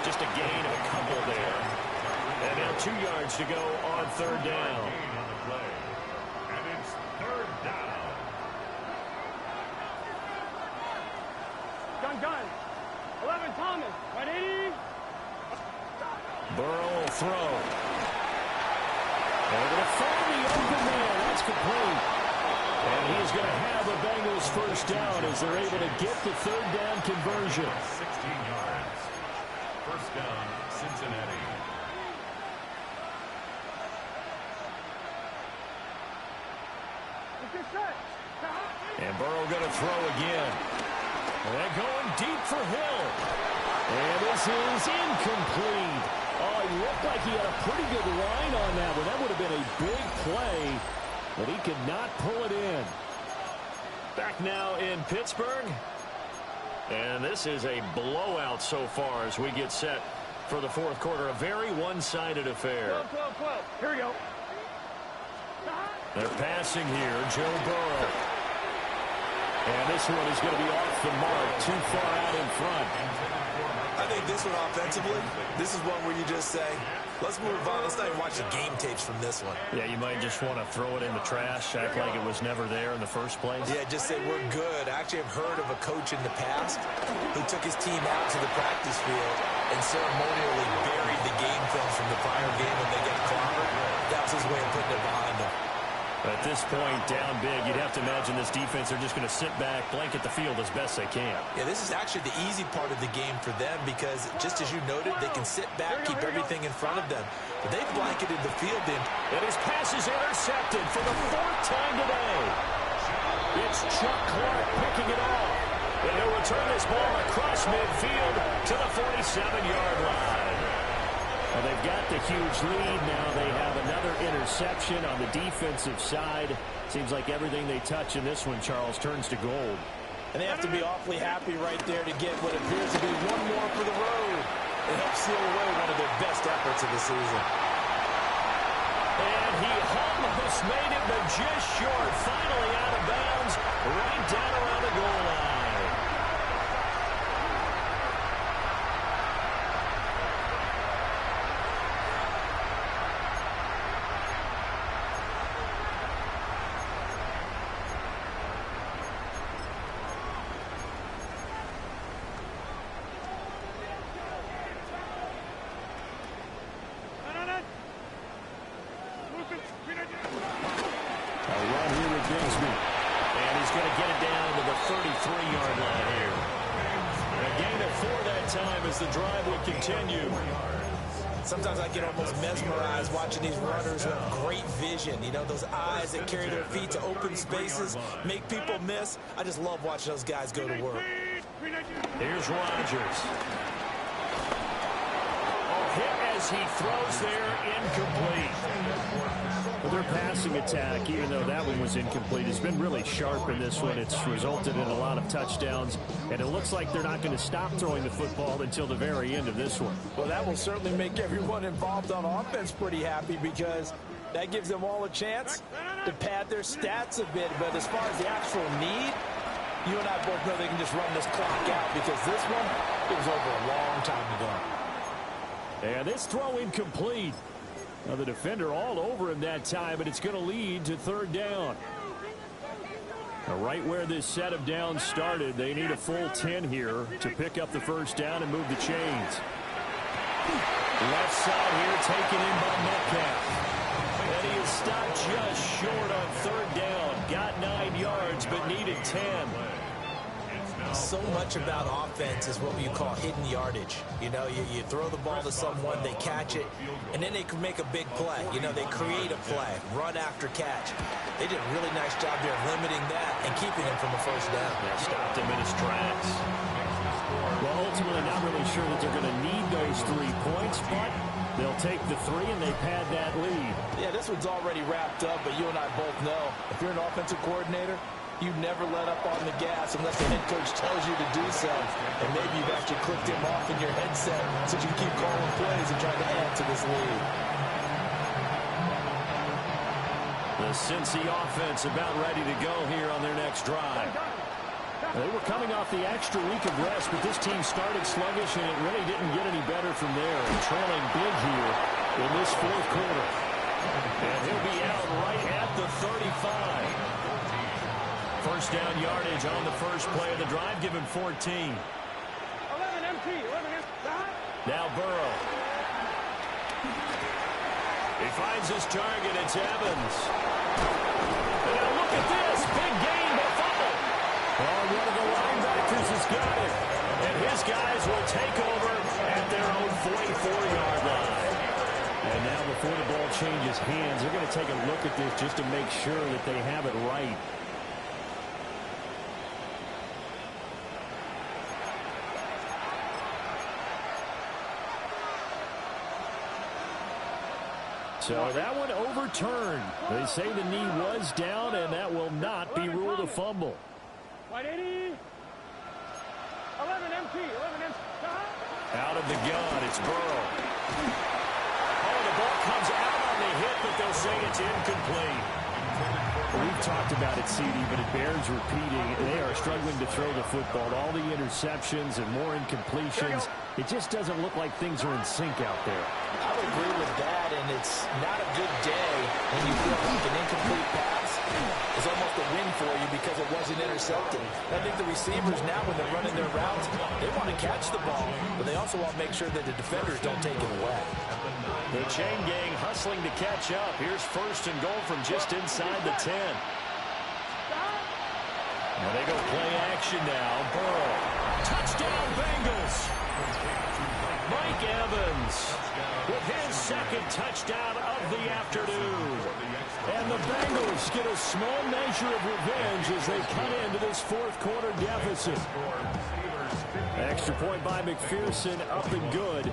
Just a gain of a couple there. And now 2 yards to go on third down. On the play. And it's third down. Gun. 11, Thomas. 180. Burrow will throw. They're going to find the open man. That's complete. And he's going to have a Bengals first down as they're able to get the third down conversion. 16 yards. First down, Cincinnati. And Burrow going to throw again. And they're going deep for Hill. And this is incomplete. Oh, he looked like he had a pretty good line on that one. That would have been a big play, but he could not pull it in. Back now in Pittsburgh. And this is a blowout so far as we get set for the fourth quarter. A very one-sided affair. 12. Here we go. They're passing here, Joe Burrow. And this one is going to be off the mark, too far out in front. I think this one offensively, this is one where you just say, let's move on. Let's not even watch the game tapes from this one. Yeah, you might just want to throw it in the trash, act like it was never there in the first place. Yeah, just say we're good. I actually have heard of a coach in the past who took his team out to the practice field and ceremonially buried the game films from the prior game when they get clobbered. That was his way of putting it behind them. At this point, down big, you'd have to imagine this defense are just going to sit back, blanket the field as best they can. Yeah, this is actually the easy part of the game for them because, just as you noted, they can sit back, keep everything in front of them. But they've blanketed the field in. And his pass is intercepted for the 4th time today. It's Chuck Clark picking it off. And he'll return this ball across midfield to the 47-yard line. Well, they've got the huge lead now. They have another interception on the defensive side. Seems like everything they touch in this one, Charles, turns to gold. And they have to be awfully happy right there to get what appears to be one more for the road. It helps seal away one of their best efforts of the season. And he almost made it, but just short. Finally out of bounds, right down around the goal line. The drive will continue. Sometimes I get almost mesmerized watching these runners who have great vision. You know, those eyes that carry their feet to open spaces, make people miss. I just love watching those guys go to work. Here's Rodgers. Oh, hit as he throws there, incomplete. Well, their passing attack, even though that one was incomplete, has been really sharp in this one. It's resulted in a lot of touchdowns, and it looks like they're not going to stop throwing the football until the very end of this one. Well, that will certainly make everyone involved on offense pretty happy because that gives them all a chance to pad their stats a bit. But as far as the actual need, you and I both know they can just run this clock out because this one, it was over a long time ago. And this throw incomplete. Now the defender all over him that time, but it's going to lead to third down. Now right where this set of downs started, they need a full 10 here to pick up the first down and move the chains. Left side here taken in by Metcalf. And he is stopped just short on third down. Got 9 yards, but needed 10. So much about offense is what you call hidden yardage. You know, you throw the ball to someone, they catch it, and then they can make a big play. You know, they create a play, run after catch. They did a really nice job there limiting that and keeping him from a first down. Yeah, stopped him in his tracks. Well, ultimately not really sure that they're going to need those 3 points, but they'll take the 3 and they pad that lead. Yeah, this one's already wrapped up, but you and I both know if you're an offensive coordinator, You never let up on the gas unless the head coach tells you to do so. And maybe you've actually clicked him off in your headset so you can keep calling plays and trying to add to this lead. The Cincy offense about ready to go here on their next drive. They were coming off the extra week of rest, but this team started sluggish, and it really didn't get any better from there. And trailing big here in this fourth quarter. And he'll be out right at the 35. First down yardage on the first play of the drive, give him 14. 11 MT, 11 MT. Now Burrow. He finds his target, it's Evans. And now look at this, big gain, but fumble. Oh, one of the linebackers has got it. And his guys will take over at their own 44-yard line. And now before the ball changes hands, they're going to take a look at this just to make sure that they have it right. So that one overturned. They say the knee was down, and that will not be ruled a fumble. White 80. 11 MT, 11 MT. Out of the gun, it's Burrow. Oh, the ball comes out on the hit, but they'll say it's incomplete. We've talked about it, CD, but it bears repeating. They are struggling to throw the football. All the interceptions and more incompletions. It just doesn't look like things are in sync out there. I would agree with that, and it's not a good day when you feel like an incomplete pass is almost a win for you because it wasn't intercepted. I think the receivers now, when they're running their routes, they want to catch the ball, but they also want to make sure that the defenders don't take it away. The chain gang hustling to catch up. Here's first and goal from just inside the 10. Now they go play action now. Burrow. Touchdown Bengals. Mike Evans with his second touchdown of the afternoon. And the Bengals get a small measure of revenge as they cut into this fourth quarter deficit. Extra point by McPherson, up and good,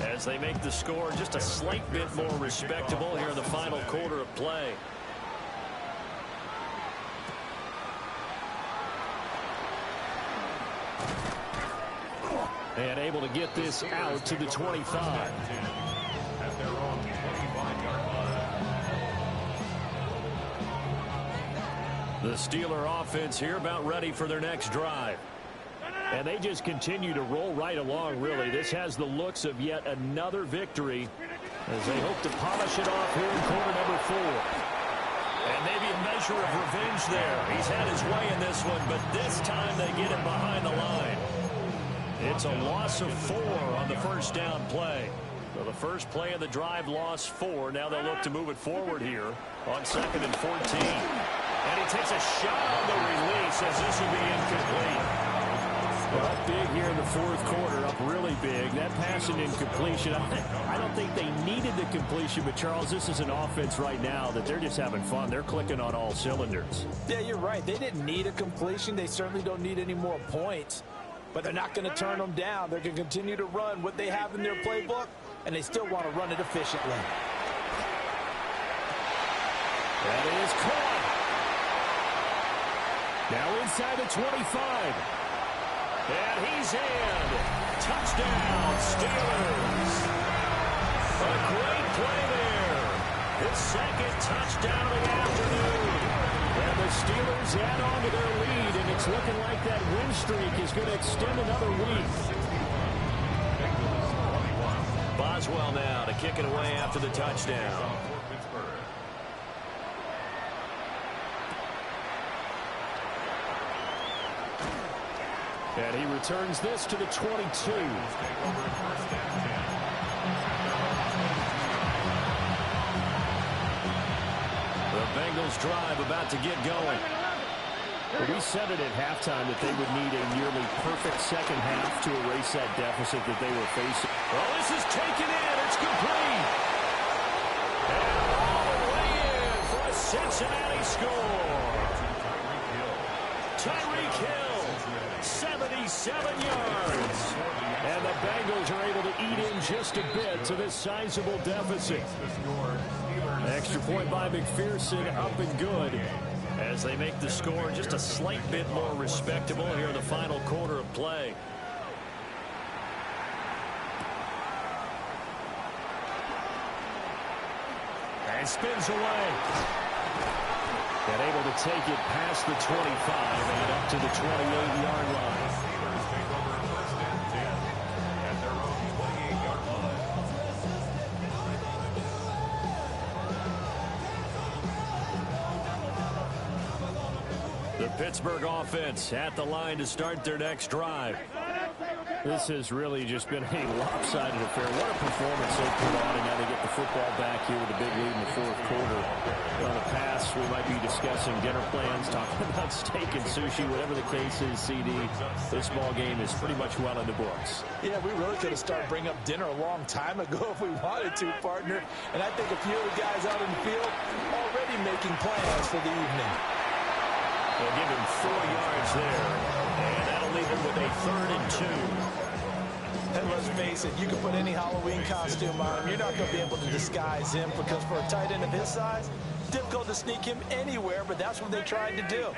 as they make the score just a slight bit more respectable here in the final quarter of play. And able to get this out to the 25. At their own 25-yard line. The Steeler offense here about ready for their next drive. And they just continue to roll right along, really. This has the looks of yet another victory as they hope to polish it off here in quarter number 4. And maybe a measure of revenge there. He's had his way in this one, but this time they get him behind the line. It's a loss of 4 on the first down play. So the first play of the drive lost 4. Now they'll look to move it forward here on 2nd and 14. And he takes a shot on the release as this will be incomplete. Well, up big here in the fourth quarter, up really big. That pass and incompletion, I don't think they needed the completion, but Charles, this is an offense right now that they're just having fun. They're clicking on all cylinders. Yeah, you're right. They didn't need a completion. They certainly don't need any more points. But they're not going to turn them down. They're going to continue to run what they have in their playbook, and they still want to run it efficiently. That is caught. Now inside the 25. And he's in. Touchdown, Steelers. A great play there. His second touchdown of the afternoon. And the Steelers add on to their lead, and it's looking like that win streak is going to extend another week. Boswell now to kick it away after the touchdown. And he returns this to the 22. The Bengals drive about to get going. We said it at halftime that they would need a nearly perfect second half to erase that deficit that they were facing. Well, this is taken in. It's complete. And all the way in for a Cincinnati score. Tyreek Hill, 77 yards. And the Bengals are able to eat in just a bit to this sizable deficit. Extra point by McPherson, up and good. as they make the score just a slight bit more respectable here in the final quarter of play. And spins away. And able to take it past the 25 and up to the 28-yard line. Steelers take over first and 10 at their own 28-yard line. The Pittsburgh offense at the line to start their next drive. This has really just been a lopsided affair. What a performance they put on, and now they get the football back here with a big lead in the fourth quarter. On the pass, we might be discussing dinner plans, talking about steak and sushi, whatever the case is, CD. This ball game is pretty much well in the books. Yeah, we really could have started bringing up dinner a long time ago if we wanted to, partner. And I think a few of the guys out in the field already making plans for the evening. They'll give him 4 yards there, and that'll leave him with a 3rd and 2. And let's face it, you can put any Halloween costume on him. You're not going to be able to disguise him because for a tight end of his size, difficult to sneak him anywhere, but that's what they tried to do.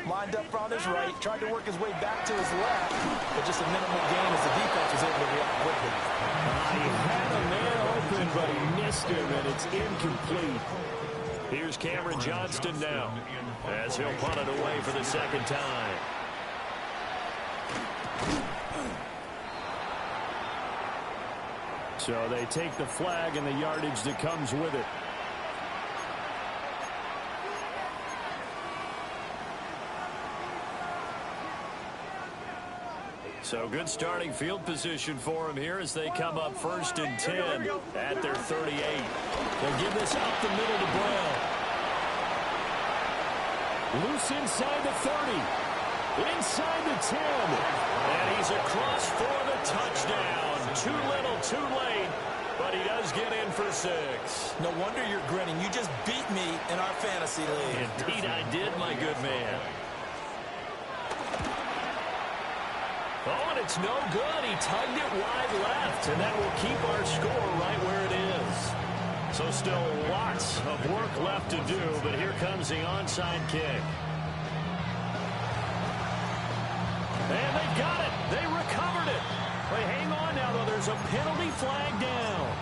Lined up on his right, tried to work his way back to his left, but just a minimal gain as the defense was able to react quickly. He had a man open, but he missed him, and it's incomplete. Here's Cameron Johnston now, as he'll punt it away for the second time. So they take the flag and the yardage that comes with it. So good starting field position for him here as they come up 1st and 10 at their 38. They'll give this up the middle to Brown. Loose inside the 30. Inside the 10. And he's across for the touchdown. Too little, too late. But he does get in for 6. No wonder you're grinning. You just beat me in our fantasy league. Indeed I did, my good man. Oh, and it's no good. He tugged it wide left, and that will keep our score right where it is. So still lots of work left to do, but here comes the onside kick. And they got it. They recovered it. But hang on now, though. There's a penalty flag down.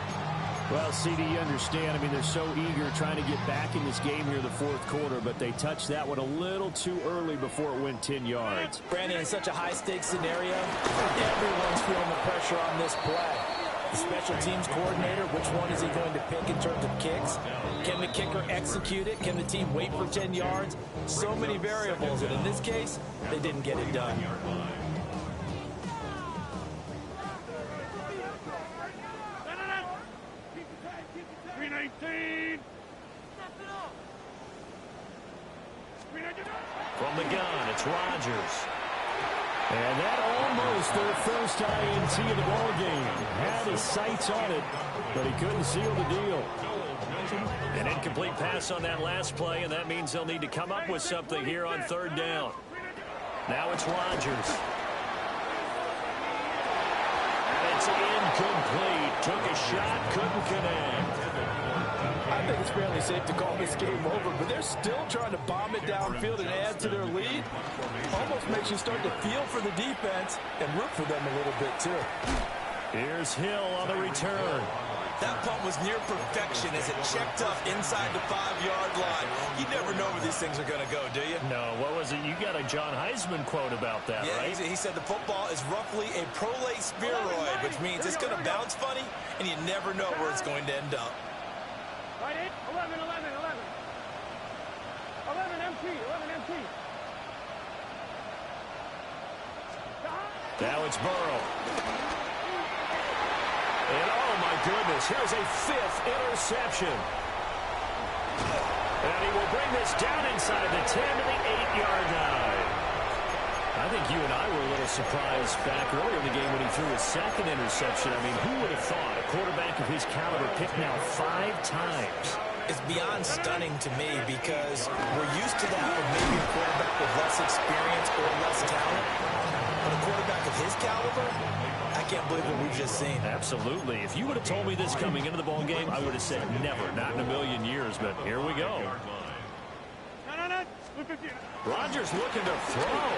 Well, CD, you understand. I mean, they're so eager trying to get back in this game here in the fourth quarter, but they touched that one a little too early before it went 10 yards. Brandon, in such a high-stakes scenario, everyone's feeling the pressure on this play. The special teams coordinator, which one is he going to pick in terms of kicks? Can the kicker execute it? Can the team wait for 10 yards? So many variables, and in this case, they didn't get it done. 319. From the gun, it's Rodgers. And that almost their first INT of the ball game. Had his sights on it, but he couldn't seal the deal. An incomplete pass on that last play, and that means they'll need to come up with something here on 3rd down. Now it's Rodgers. And it's incomplete. Took a shot, couldn't connect. I think it's fairly safe to call this game over, but they're still trying to bomb it downfield and add to their lead. Almost makes you start to feel for the defense and root for them a little bit, too. Here's Hill on the return. That punt was near perfection as it checked up inside the 5-yard line. You never know where these things are going to go, do you? No, what was it? You got a John Heisman quote about that, yeah, right? He said the football is roughly a prolate spheroid, which means it's going to bounce funny, and you never know where it's going to end up. Right, 11, 11, 11. 11 MT, 11 MT. Now it's Burrow. And oh my goodness, here's a 5th interception. And he will bring this down inside the 10 to the 8-yard line. I think you and I were a little surprised back earlier in the game when he threw his 2nd interception. I mean, who would have thought a quarterback of his caliber picked now 5 times? It's beyond stunning to me because we're used to that with maybe a quarterback with less experience or less talent. But a quarterback of his caliber, I can't believe what we've just seen. Absolutely. If you would have told me this coming into the ball game, I would have said never, not in a million years. But here we go. No, no, no. Rodgers looking to throw.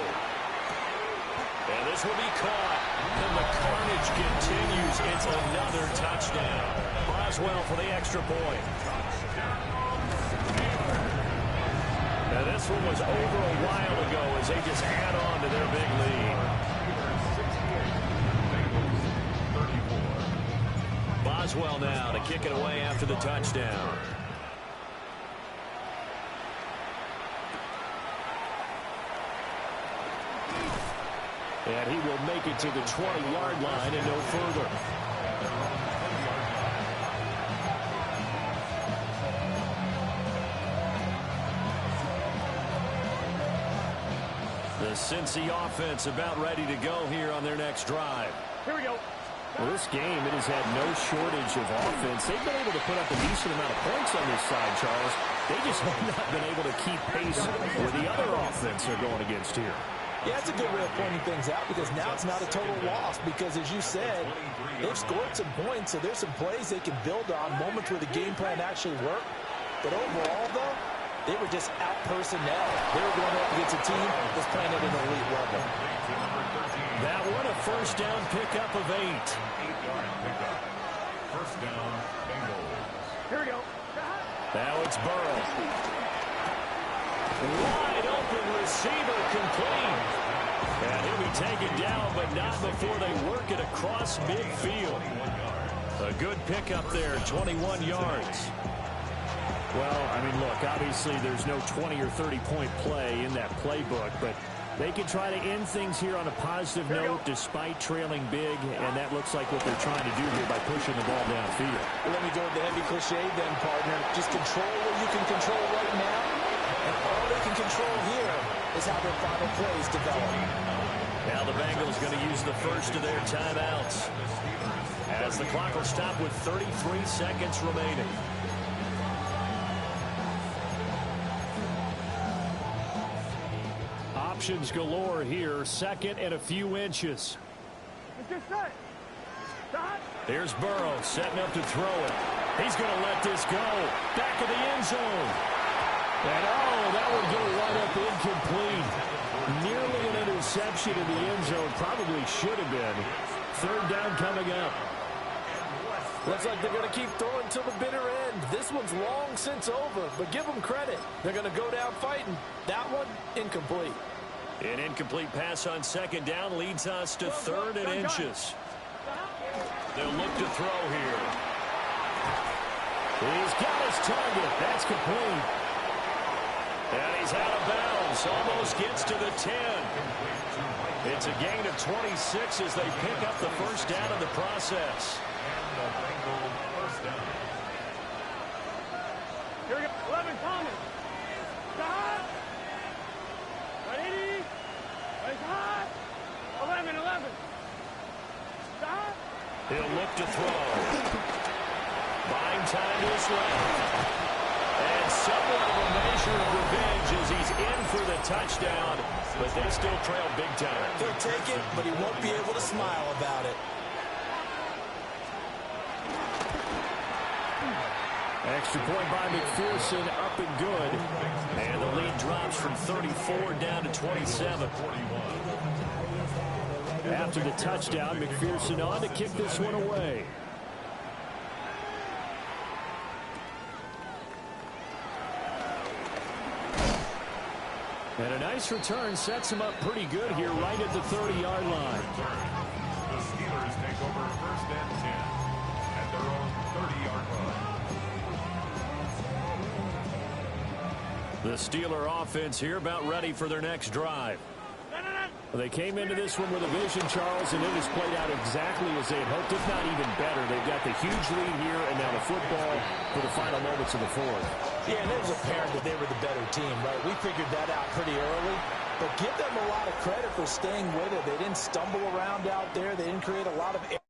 And this will be caught. And the carnage continues. It's another touchdown. Boswell for the extra point. Now this one was over a while ago as they just add on to their big lead. Boswell now to kick it away after the touchdown. And he will make it to the 20-yard line and no further. The Cincy offense about ready to go here on their next drive. Here we go. Well, this game, it has had no shortage of offense. They've been able to put up a decent amount of points on this side, Charles. They just have not been able to keep pace with the other offense they're going against here. Yeah, it's a good way of pointing things out because now it's not a total loss because, as you said, they've scored some points, so there's some plays they can build on, moments where the game plan actually worked. But overall, though, they were just out-personnel. They were going up against a team that's playing at an elite level. That one, a first down pickup of 8. 8-yard pickup. First down, Bengals. Here we go. Now it's Burrow. Wide open receiver complete. And he'll be taken down, but not before they work it across midfield. A good pickup there, 21 yards. Well, I mean, look, obviously there's no 20 or 30-point play in that playbook, but they can try to end things here on a positive note despite trailing big, and that looks like what they're trying to do here by pushing the ball downfield. Let me go with the heavy cliche then, partner. Just control what you can control right now, and all they can control here is how their final plays develop. Now the Bengals going to use the first of their timeouts as the clock will stop with 33 seconds remaining. Options galore here. Second and a few inches. It's just set. Stop. Here's Burrow setting up to throw it. He's going to let this go. Back of the end zone. And that would go right up incomplete. Nearly an interception in the end zone. Probably should have been. Third down coming up. Looks like they're going to keep throwing till the bitter end. This one's long since over, but give them credit. They're going to go down fighting. That one, incomplete. An incomplete pass on second down leads us to third and inches. They'll look to throw here. He's got his target. That's complete. And he's out of bounds. Almost gets to the 10. It's a gain of 26 as they pick up the first down in the process. And the Bengals first down. Here we go. 11, Thomas. Stop. 180. Right hot. 11. Stop. He'll look to throw. Buying time to his left. And somewhat of a measure of revenge as he's in for the touchdown, but they still trail big time. He'll take it, but he won't be able to smile about it. Extra point by McPherson, up and good. And the lead drops from 34 down to 27. After the touchdown, McPherson on to kick this one away. And a nice return sets him up pretty good here right at the 30-yard line. The Steelers take over first and 10 at their own 30-yard line. The Steeler offense here about ready for their next drive. They came into this one with a vision, Charles, and it has played out exactly as they had hoped, if not even better. They've got the huge lead here and now the football for the final moments of the fourth. Yeah, and it was apparent that they were the better team, right? We figured that out pretty early. But give them a lot of credit for staying with it. They didn't stumble around out there. They didn't create a lot of errors.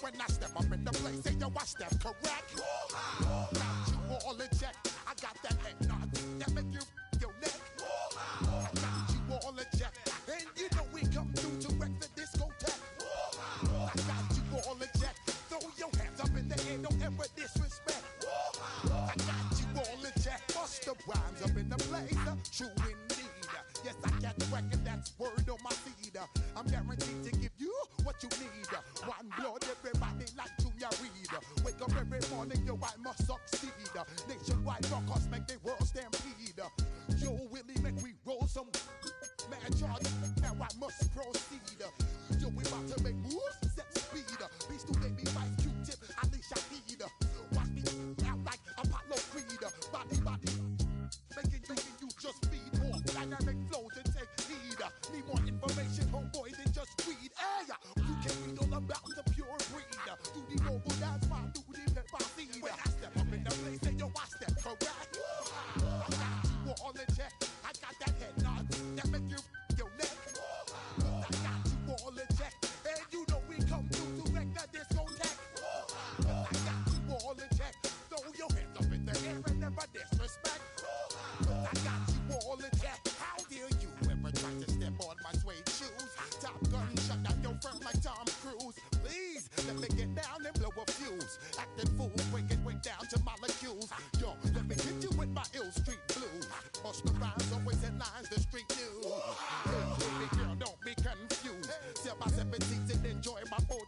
When I step the place, say yo, watch that, correct? Got you all in check. I got that head nod that make you your neck. I got you all in check. And you know we come through to wreck the discotheque. I got you all in check. Throw your hands up in the air, don't ever disrespect. I got you all in check. Bust the rhymes up in the place, true indeed. Yes, I got record, that's word on my seed. I'm guaranteed to give you what you need. One blood, everybody like Junior Reed. Wake up every morning, yo, I must succeed. Nationwide rockers make the world stampede. Yo, Willie, make we roll some mad charge. Now I must proceed. Yo, we about to make moves, set speed. Beast to make me fight Q-tip, Ali Shaheed. Watch me out like Apollo Creed. Body, making you just feed more dynamic flows and take heed. Need more information, homeboy, than just read. Hey, you can read all about the pure breed. Do the noble dance, fine, do the hip-hop seed. When I step up in the place, say yo, I step correct. I got you all in check. I got that head nod that make you your neck. I got you all in check. And you know we come through to wreck the discotheque. I got you all in check. Throw your hands up in the air and never disrespect. I got you all in check. How dare you ever try to step on my suede shoes? Top Gun shut down your firm like Tom Cruise. Please let me get down and blow a fuse. Acting fool, breaking way down to molecules. Yo, let me hit you with my ill street blues. Bust the rhymes, always in lines, the street news. Hey, baby girl, don't be confused. Sell my 17s and enjoy my 40